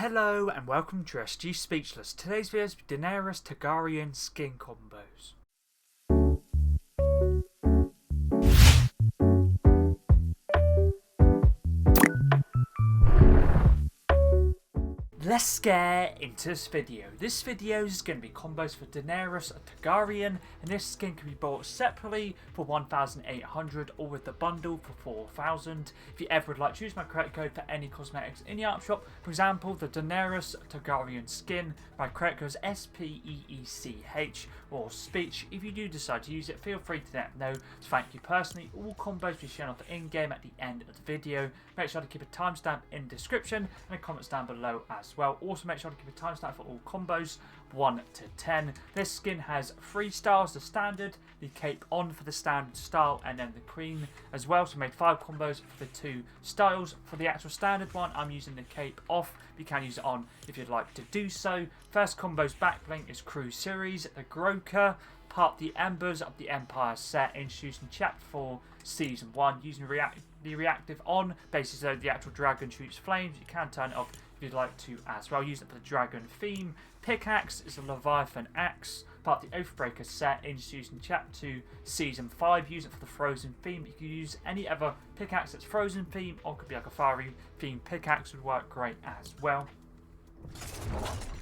Hello and welcome to SG Speechless. Today's video is Daenerys Targaryen skin combos. Let's get into this video. This video is going to be combos for Daenerys Targaryen, and this skin can be bought separately for 1,800 or with the bundle for 4,000. If you ever would like to use my credit code for any cosmetics in the art shop, for example the Daenerys Targaryen skin, my credit code is SPEECH or speech. If you do decide to use it, feel free to let me know. So thank you personally. All combos will be shown off in-game at the end of the video. Make sure to keep a timestamp in the description and the comments down below as well. Also make sure to keep a timestamp for all combos 1 to 10. This skin has 3 styles: the standard, the cape on for the standard style, and then the queen as well. So I made 5 combos for the 2 styles. For the actual standard one, I'm using the cape off. You can use it on if you'd like to do so. First combo's backbling is Crew Series, the Groker, part the Embers of the Empire set introduced in Chapter 4, Season 1, using the reactive on, basically so the actual dragon shoots flames. You can turn it off if you'd like to as well. Use it for the dragon theme. Pickaxe is a Leviathan axe, part of the Oathbreaker set introduced in Chapter 2, Season 5. Use it for the Frozen theme. You can use any other pickaxe that's Frozen theme, or could be like a fiery theme pickaxe, would work great as well.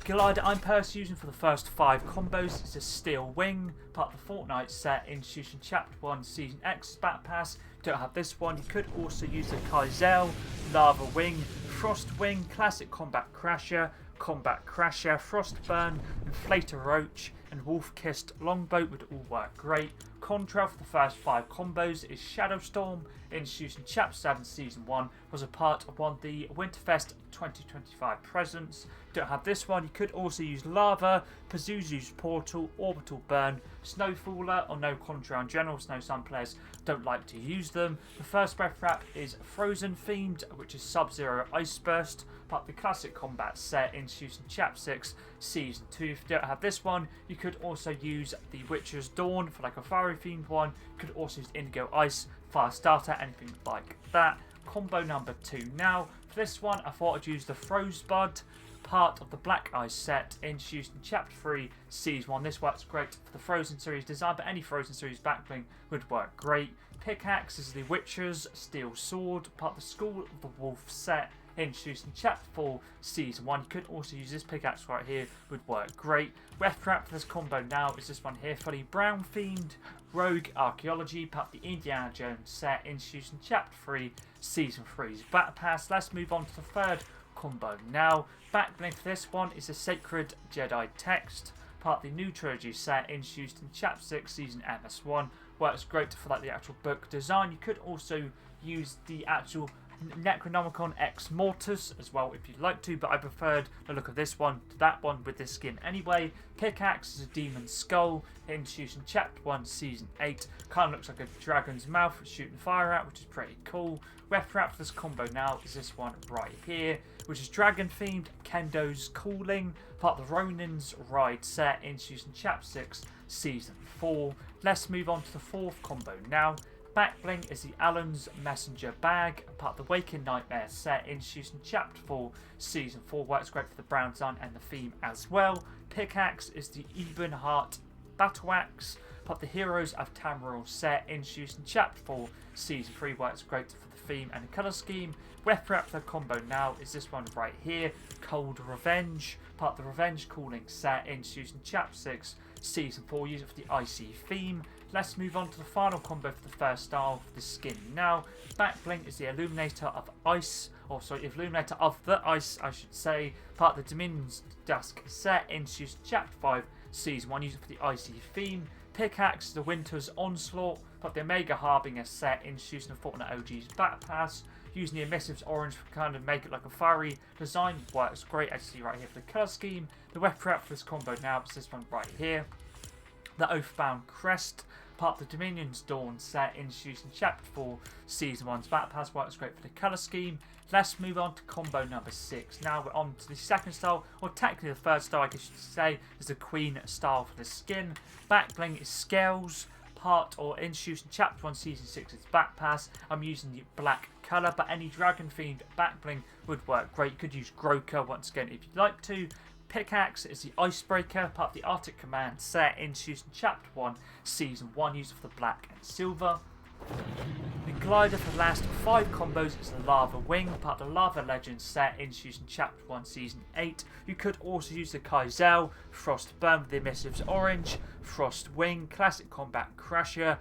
Glider I'm personally using for the first 5 combos is a Steel Wing, part of the Fortnite set introduced in Chapter 1 Season X Battle Pass. If you don't have this one, you could also use the Kaizel, Lava Wing, Frost Wing, Classic Combat Crasher, Frostburn, Inflator Roach, and Wolf-Kissed Longboat would all work great. Contrail for the first 5 combos is Shadowstorm, introduced in Chapter 7 Season 1, was a part of one of the Winterfest 2025 presents. If you don't have this one, you could also use Lava, Pazuzu's Portal, Orbital Burn, Snowfaller, or no Contrail in general, so some players don't like to use them. The first breath wrap is Frozen themed, which is Sub-Zero Ice Burst, part of the Classic Combat set introduced in Chapter 6 Season 2. If you don't have this one, you could also use the Witcher's Dawn for like a fiery themed one. You could also use Indigo Ice, Fire Starter, anything like that. Combo number 2 now. For this one, I thought I'd use the Frostbud, part of the Black Ice set introduced in Chapter 3 Season 1. This works great for the Frozen series design, but any Frozen series backbling would work great. Pickaxe is the Witcher's Steel Sword, part of the School of the Wolf set introduced in Chapter 4 Season 1. You could also use this pickaxe right here, would work great. Weapon wrap for this combo now is this one here, fully brown themed Rogue Archaeology, part of the Indiana Jones set introduced in Chapter 3 Season 3's Battle Pass. Let's move on to the third combo now. Backbling for this one is the Sacred Jedi Text, part of the new trilogy set introduced in Chapter 6 Season MS1. Works great for like the actual book design. You could also use the actual Necronomicon Ex Mortis as well if you'd like to, but I preferred the look of this one to that one with this skin anyway. Pickaxe is a Demon Skull, introduced in Chapter 1 Season 8. Kind of looks like a dragon's mouth shooting fire out, which is pretty cool. Weapon wrap for this combo now is this one right here, which is dragon themed, Kendo's Calling, part of the Ronin's Ride set introduced in Chapter 6 Season 4. Let's move on to the 4th combo now. Backbling is the Alan's Messenger Bag, part of the Waking Nightmare set introduced in Chapter 4 Season 4. Works great for the brown design and the theme as well. Pickaxe is the Ebonheart Battle Axe, part of the Heroes of Tamriel set introduced in Chapter 4 Season 3. Works great for the theme and the colour scheme. Weapon wrap for the combo now is this one right here, Cold Revenge, part of the Revenge Calling set introduced in Chapter 6 Season 4. Use it for the icy theme. Let's move on to the final combo for the first style for the skin now. Backbling is the Illuminator of Ice, Illuminator of the Ice, I should say, part of the Dominion's Dusk set introduced in Chapter 5 Season 1. Use it for the icy theme. Pickaxe is the Winter's Onslaught, part of the Omega Harbinger set introduced in the Fortnite OG's Battle Pass. Using the Emissive's orange to kind of make it like a fiery design works great, as you see right here for the colour scheme. The weapon wrap for this combo now is this one right here, the Oathbound Crest, part of the Dominion's Dawn set introduced in Chapter 4 Season 1's Battle Pass. Works great for the colour scheme. Let's move on to combo number 6. Now we're on to the second style, or technically the third style I guess you should say, is the Queen style for the skin. Backbling is Scales, part or introduced in Chapter 1 Season 6's Back Pass. I'm using the black colour, but any dragon themed back bling would work great. You could use Groker once again if you'd like to. Pickaxe is the icebreaker, part of the Arctic Command set introduced in Chapter 1 Season 1, used for the black and silver. The glider for the last 5 combos is the Lava Wing, part of the Lava Legends set introduced in Chapter 1 Season 8. You could also use the Kaizel, Frost Burn with the emissives orange, Frost Wing, Classic Combat Crasher,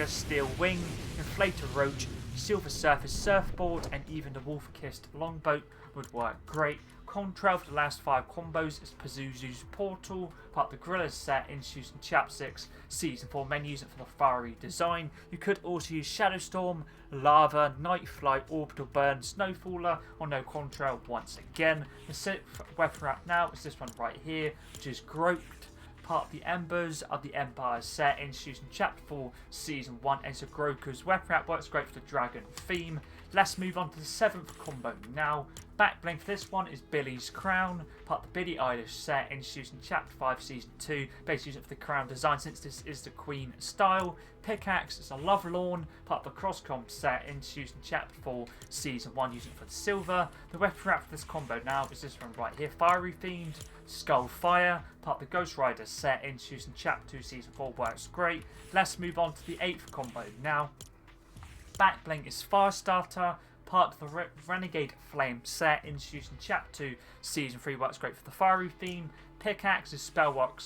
Steel Wing, Inflator Roach, Silver Surface Surfboard, and even the Wolf-Kissed Longboat would work great. Contrail for the last 5 combos is Pazuzu's Portal, part of the Gorillas set introduced in Chapter 6 Season 4, men using it for the fiery design. You could also use Shadow Storm, Lava, Night Flight, Orbital Burn, Snowfaller, or no Contrail once again. The weapon wrap now is this one right here, which is Groped, part of the Embers of the Empire set introduced in Chapter 4 Season 1. And so Groku's weapon wrap works great for the dragon theme. Let's move on to the 7th combo now. Back bling for this one is Billy's Crown, part of the Billie Eilish set introduced in Chapter 5 Season 2, basically using it for the crown design since this is the Queen style. Pickaxe is a Love Lawn, part of the Crosscom set introduced in Chapter 4 Season 1, using it for the silver. The weapon wrap for this combo now is this one right here, Fiery Themed. Skull Fire, part of the Ghost Rider set introduced in Chapter 2 Season 4, works great. Let's move on to the 8th combo now. Back bling is Firestarter, part of the Renegade Flame set introduced in Chapter 2 Season 3, works great for the fiery theme. Pickaxe is Spellwork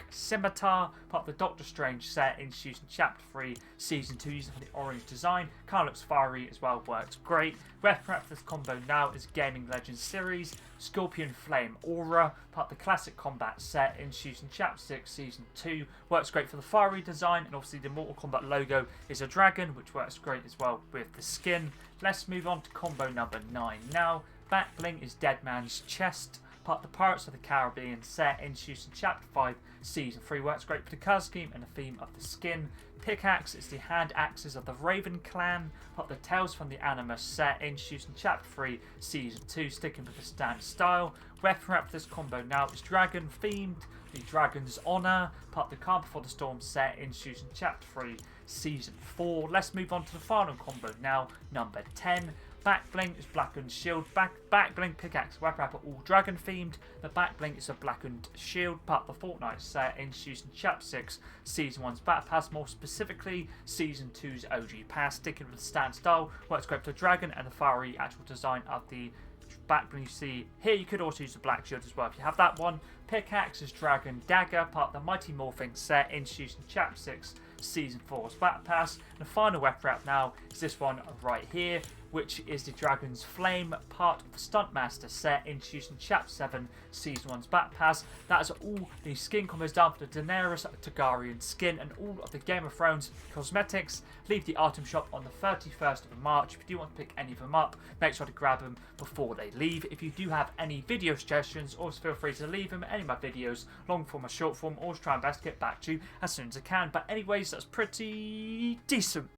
Scimitar, part of the Doctor Strange set introduced in Chapter 3 Season 2, using for the orange design. Kind of looks fiery as well, works great. Weapon wrap for this combo now is Gaming Legends series, Scorpion Flame Aura, part of the Classic Combat set introduced in Chapter 6 Season 2, works great for the fiery design, and obviously the Mortal Kombat logo is a dragon, which works great as well with the skin. Let's move on to combo number 9 now. Back bling is Dead Man's Chest, part of the Pirates of the Caribbean set introduced in Chapter 5 Season 3, works great for the colour scheme and the theme of the skin. Pickaxe is the Hand Axes of the Raven Clan, part of the Tales from the Animus set introduced in Chapter 3 Season 2, sticking with the standard style. Weapon wrap for this combo now is Dragon themed, the Dragon's Honour, part of the Calm Before the Storm set introduced in Chapter 3 Season 4. Let's move on to the final combo now, number 10. Back bling is Blackened Shield. Back bling Pickaxe weapon wrap are all dragon themed. The back bling is a Blackened Shield, part of the Fortnite set introduced in Chapter 6 Season 1's Battle Pass, more specifically Season 2's OG Pass, sticking with the stand style, works great for the dragon and the fiery actual design of the back bling you see here. You could also use the black shield as well if you have that one. Pickaxe is Dragon Dagger, part of the Mighty Morphing set introduced in Chapter 6 Season 4's Battle Pass. And the final weapon wrap now is this one right here, which is the Dragon's Flame, part of the Stuntmaster set introduced in Chapter 7 Season 1's Battle Pass. That is all the skin combos down for the Daenerys Targaryen skin and all of the Game of Thrones cosmetics. Leave the item shop on the 31st of March. If you do want to pick any of them up, make sure to grab them before they leave. If you do have any video suggestions, also feel free to leave them in any of my videos, long form or short form. Always try my best to get back to you as soon as I can. But anyways, that's pretty decent.